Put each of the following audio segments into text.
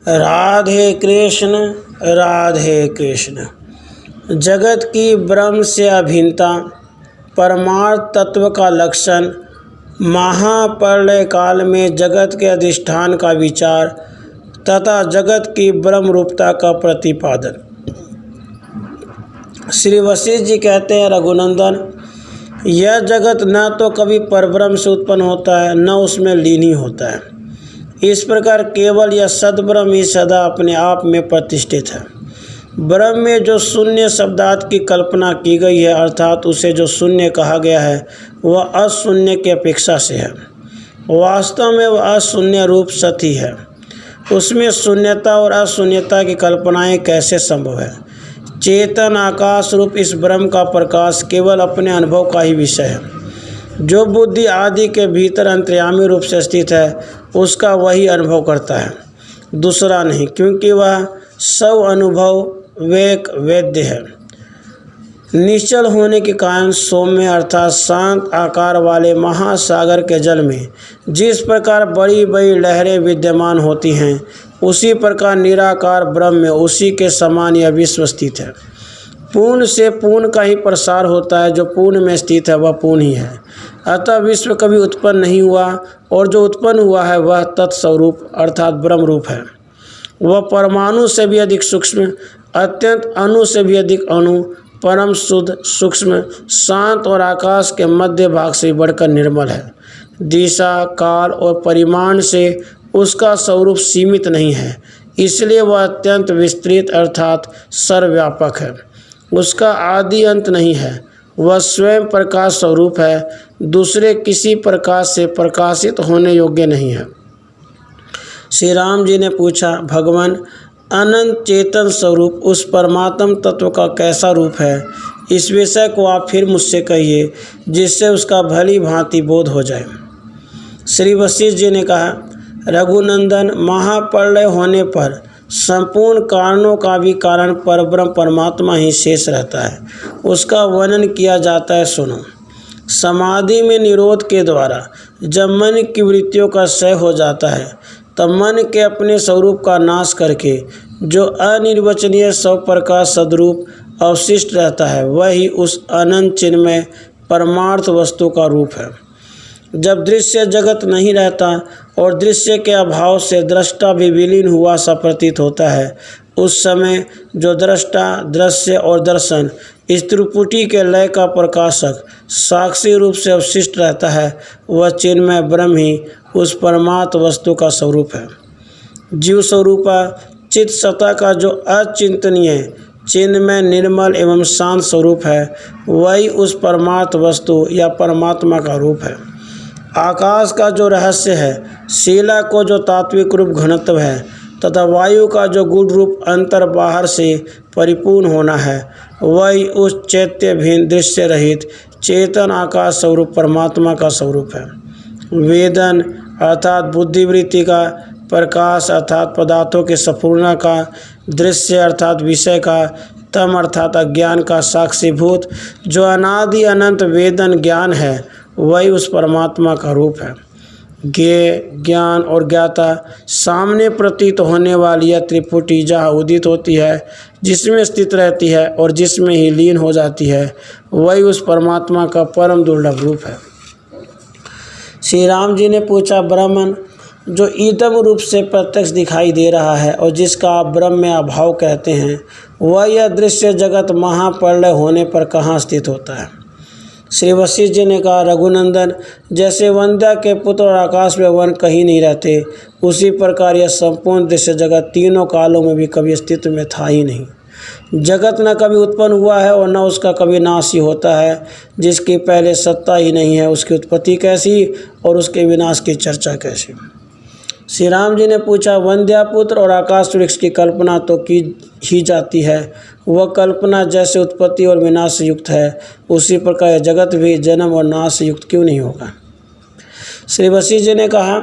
राधे कृष्ण राधे कृष्ण। जगत की ब्रह्म से अभिन्नता, परमार्थ तत्व का लक्षण, महाप्रलय काल में जगत के अधिष्ठान का विचार तथा जगत की ब्रह्म रूपता का प्रतिपादन। श्री वशिष्ठ जी कहते हैं, रघुनंदन, यह जगत न तो कभी परब्रह्म से उत्पन्न होता है न उसमें लीन ही होता है। इस प्रकार केवल यह सद्ब्रह्म ही सदा अपने आप में प्रतिष्ठित है। ब्रह्म में जो शून्य शब्दार्थ की कल्पना की गई है, अर्थात उसे जो शून्य कहा गया है, वह अशून्य की अपेक्षा से है। वास्तव में वह अशून्य रूप सत ही है। उसमें शून्यता और अशून्यता की कल्पनाएं कैसे संभव है? चेतन आकाश रूप इस ब्रह्म का प्रकाश केवल अपने अनुभव का ही विषय है। जो बुद्धि आदि के भीतर अंतर्यामी रूप से स्थित है, उसका वही अनुभव करता है, दूसरा नहीं, क्योंकि वह सब अनुभव वेक वेद्य है। निश्चल होने के कारण सौम्य अर्थात शांत आकार वाले महासागर के जल में जिस प्रकार बड़ी बड़ी लहरें विद्यमान होती हैं, उसी प्रकार निराकार ब्रह्म में उसी के समान यह विश्व स्थित है। पूर्ण से पूर्ण का ही प्रसार होता है। जो पूर्ण में स्थित है वह पूर्ण ही है। अतः विश्व कभी उत्पन्न नहीं हुआ और जो उत्पन्न हुआ है वह तत्स्वरूप अर्थात ब्रह्म रूप है। वह परमाणु से भी अधिक सूक्ष्म, अत्यंत अणु से भी अधिक अणु, परम शुद्ध, सूक्ष्म, शांत और आकाश के मध्य भाग से बढ़कर निर्मल है। दिशा, काल और परिमाण से उसका स्वरूप सीमित नहीं है, इसलिए वह अत्यंत विस्तृत अर्थात सर्वव्यापक है। उसका आदि अंत नहीं है। वह स्वयं प्रकाश स्वरूप है, दूसरे किसी प्रकाश से प्रकाशित होने योग्य नहीं है। श्री राम जी ने पूछा, भगवान, अनंत चेतन स्वरूप उस परमात्म तत्व का कैसा रूप है? इस विषय को आप फिर मुझसे कहिए, जिससे उसका भली भांति बोध हो जाए। श्री वशिष्ठ जी ने कहा, रघुनंदन, महाप्रलय होने पर संपूर्ण कारणों का भी कारण परब्रह्म परमात्मा ही शेष रहता है। उसका वर्णन किया जाता है, सुनो। समाधि में निरोध के द्वारा जब मन की वृत्तियों का क्षय हो जाता है, तब मन के अपने स्वरूप का नाश करके जो अनिर्वचनीय स्वप्रकाश सद्रूप अवशिष्ट रहता है, वही उस अनंत चिन्मय परमार्थ वस्तु का रूप है। जब दृश्य जगत नहीं रहता और दृश्य के अभाव से दृष्टा भी विलीन हुआ सा प्रतीत होता है, उस समय जो दृष्टा, दृश्य और दर्शन इस त्रिपुटी के लय का प्रकाशक साक्षी रूप से अवशिष्ट रहता है, वह चिन्मय ब्रह्म ही उस परमात्म वस्तु का स्वरूप है। जीव स्वरूपा चित्त सत्ता का जो अचिंतनीय, चिन्मय, निर्मल एवं शांत स्वरूप है, वही उस परमात्म वस्तु या परमात्मा का रूप है। आकाश का जो रहस्य है, शीला को जो तात्विक रूप घनत्व है तथा वायु का जो गुण रूप अंतर बाहर से परिपूर्ण होना है, वही उस चैत्य भिन्न दृश्य रहित चेतन आकाश स्वरूप परमात्मा का स्वरूप है। वेदन अर्थात बुद्धिवृत्ति का, प्रकाश अर्थात पदार्थों के संपूर्णता का, दृश्य अर्थात विषय का, तम अर्थात अज्ञान का साक्षीभूत जो अनादि अनंत वेदन ज्ञान है, वही उस परमात्मा का रूप है। ज्ञेय, ज्ञान और ज्ञाता सामने प्रतीत होने वाली यह त्रिपुटी जहाँ उदित होती है, जिसमें स्थित रहती है और जिसमें ही लीन हो जाती है, वही उस परमात्मा का परम दुर्लभ रूप है। श्री राम जी ने पूछा, ब्राह्मण, जो ईदम रूप से प्रत्यक्ष दिखाई दे रहा है और जिसका आप ब्रह्म में अभाव कहते हैं, वह यह दृश्य जगत महाप्रलय होने पर कहाँ स्थित होता है? श्री वशिष्ठ जी ने कहा, रघुनंदन, जैसे वंद्या के पुत्र और आकाश में वन कहीं नहीं रहते, उसी प्रकार यह संपूर्ण दृश्य जगत तीनों कालों में भी कभी अस्तित्व में था ही नहीं। जगत न कभी उत्पन्न हुआ है और न उसका कभी नाश ही होता है। जिसकी पहले सत्ता ही नहीं है, उसकी उत्पत्ति कैसी और उसके विनाश की चर्चा कैसी? श्री राम जी ने पूछा, वंद्यापुत्र और आकाश वृक्ष की कल्पना तो की ही जाती है। वह कल्पना जैसे उत्पत्ति और विनाश से युक्त है, उसी प्रकार यह जगत भी जन्म और नाश से युक्त क्यों नहीं होगा? श्री वशिष्ठ जी ने कहा,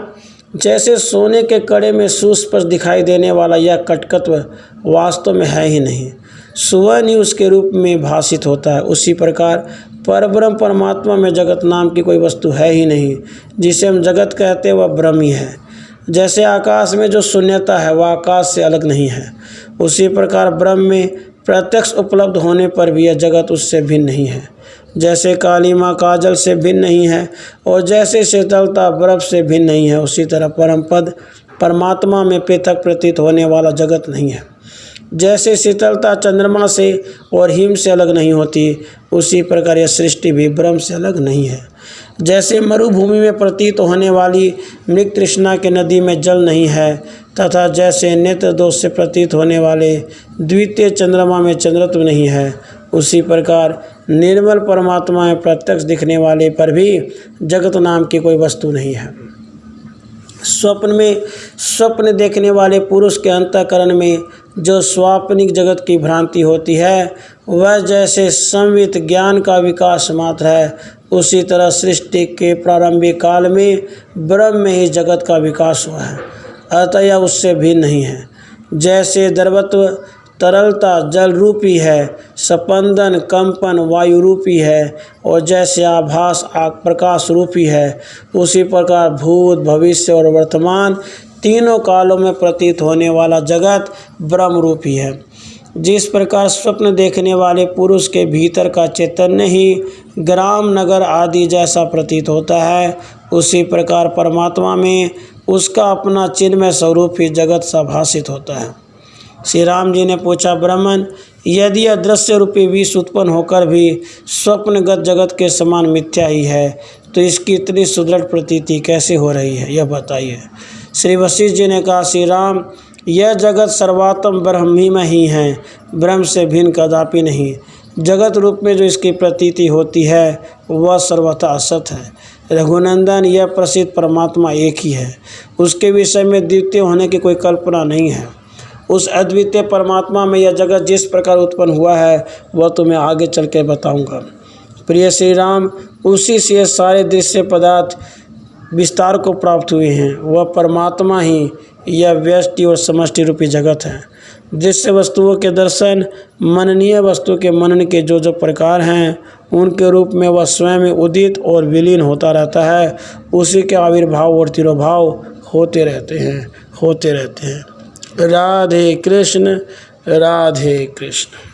जैसे सोने के कड़े में सुस्पष्ट दिखाई देने वाला यह कटकत्व वास्तव में है ही नहीं, सुवर्ण ही उसके रूप में भाषित होता है, उसी प्रकार परब्रह्म परमात्मा में जगत नाम की कोई वस्तु है ही नहीं। जिसे हम जगत कहते हैं वह ब्रह्म ही है। जैसे आकाश में जो शून्यता है वह आकाश से अलग नहीं है, उसी प्रकार ब्रह्म में प्रत्यक्ष उपलब्ध होने पर भी यह जगत उससे भिन्न नहीं है। जैसे कालीमा काजल से भिन्न नहीं है और जैसे शीतलता बर्फ से भिन्न नहीं है, उसी तरह परम पद परमात्मा में पृथक प्रतीत होने वाला जगत नहीं है। जैसे शीतलता चंद्रमा से और हिम से अलग नहीं होती, उसी प्रकार यह सृष्टि भी ब्रह्म से अलग नहीं है। जैसे मरुभूमि में प्रतीत होने वाली मृग तृष्णा के नदी में जल नहीं है, तथा जैसे नेत्र दोष से प्रतीत होने वाले द्वितीय चंद्रमा में चंद्रत्व नहीं है, उसी प्रकार निर्मल परमात्मा में प्रत्यक्ष दिखने वाले पर भी जगत नाम की कोई वस्तु नहीं है। स्वप्न में स्वप्न देखने वाले पुरुष के अंतःकरण में जो स्वाप्निक जगत की भ्रांति होती है, वह जैसे संवित ज्ञान का विकास मात्र है, उसी तरह सृष्टि के प्रारंभिक काल में ब्रह्म में ही जगत का विकास हुआ है, अतः यह उससे भिन्न नहीं है। जैसे द्रवत्व तरलता जल रूपी है, स्पंदन कंपन वायु रूपी है, और जैसे आभास प्रकाश रूपी है, उसी प्रकार भूत भविष्य और वर्तमान तीनों कालों में प्रतीत होने वाला जगत ब्रह्म रूपी है। जिस प्रकार स्वप्न देखने वाले पुरुष के भीतर का चैतन्य ही ग्राम नगर आदि जैसा प्रतीत होता है, उसी प्रकार परमात्मा में उसका अपना चिन्मय स्वरूप ही जगत सा भासित होता है। श्री राम जी ने पूछा, ब्राह्मण, यदि अदृश्य रूपी विष उत्पन्न होकर भी स्वप्नगत जगत के समान मिथ्या ही है, तो इसकी इतनी सुदृढ़ प्रतीति कैसे हो रही है, यह बताइए। श्री वशिष्ठ जी ने कहा, श्री राम, यह जगत सर्वात्म ब्रह्मी में ही है, ब्रह्म से भिन्न कदापि नहीं। जगत रूप में जो इसकी प्रतीति होती है वह सर्वथा असत है। रघुनंदन, यह प्रसिद्ध परमात्मा एक ही है, उसके विषय में द्वितीय होने की कोई कल्पना नहीं है। उस अद्वितीय परमात्मा में यह जगत जिस प्रकार उत्पन्न हुआ है वह तुम्हें आगे चल के बताऊँगा। प्रिय श्री राम, उसी से सारे दृश्य पदार्थ विस्तार को प्राप्त हुए हैं, वह परमात्मा ही यह व्यष्टि और समष्टि रूपी जगत है। दृश्य वस्तुओं के दर्शन, मननीय वस्तु के मनन के जो जो प्रकार हैं, उनके रूप में वह स्वयं उदित और विलीन होता रहता है, उसी के आविर्भाव और तिरोभाव होते रहते हैं। राधे कृष्ण, राधे कृष्ण।